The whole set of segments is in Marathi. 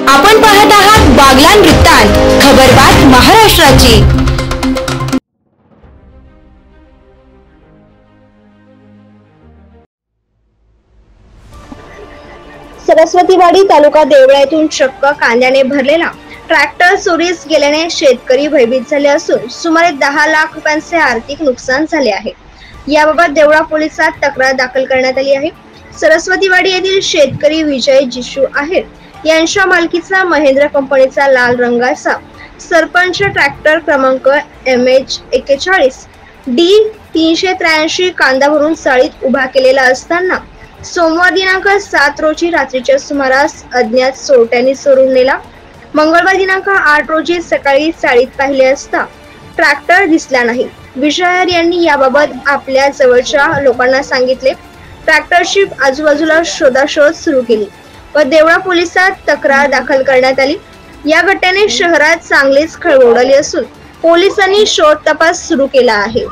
आपण पाहत आहात बागलाण वृत्तांत, खबरबात महाराष्ट्राची। सरस्वतीवाडी तालुका देवळा येथून चक्क कांद्याने भरलेला ट्रॅक्टर चोरीस गेल्याने शेतकरी भयभीत झाले असून सुमारे 10 लाख रुपयांचे आर्थिक नुकसान झाले आहे। याबाबत देवळा पोलिसात तक्रार दाखल करण्यात आली आहे। सरस्वतीवाडी येथील शेतकरी विजय जिशू आहेर यांच्या मालकीचा महेंद्र कंपनीचा लाल रंगाचा सरपंच ट्रॅक्टर क्रमांक MH41 D383 कांदा भरून चाळीत उभा केलेला असताना सोमवार दिनांक 7 रोजी रात्रीच्या सुमारास अज्ञात चोरट्यांनी चोरून नेला। मंगळवार दिनांक 8 रोजी सकाळी चाळीत पाहिले असता ट्रॅक्टर दिसला नाही। विजय यांनी याबाबत आपल्या जवळच्या लोकांना सांगितले। ट्रॅक्टरची आजूबाजूला शोधाशोध सुरू केली व देवळा पोलिसात तक्रार दाखल करण्यात आली। या घटनेने शहरात चांगलीच खळबळ उडाली असून पोलिसांनी शोध तपास सुरू केला आहे।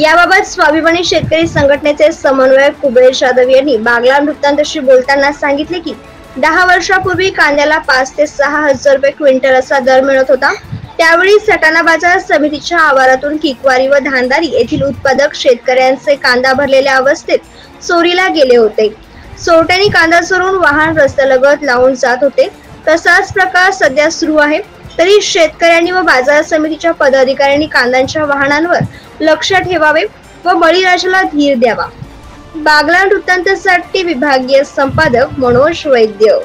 याबाबत स्वाभिमानी शेतकरी संघटनेचे समन्वयक कुबेर जाधव यांनी बागलाण वृत्तांताशी बोलताना सांगितले की 10 वर्षापूर्वी कांद्याला 5 ते 6 हजार रुपये क्विंटल असा दर मिळत होता। त्यावेळी सटाणा बाजार समितीच्या आवारातून किकवारी व धानदारी येथील उत्पादक शेतकऱ्यांचे कांदा भरलेल्या अवस्थेत चोरीला गेले होते। चोरट्यांनी कांदा चोरून वाहन रस्त्यालगत लावून जात होते। तसाच प्रकार सध्या सुरू आहे। तरी शेतकऱ्यांनी व बाजार समितीच्या पदाधिकाऱ्यांनी कांद्यांच्या वाहनांवर लक्ष ठेवावे व बळीराजाला धीर द्यावा। बागलाण वृत्तांतासाठी विभागीय संपादक मनोज वैद्य।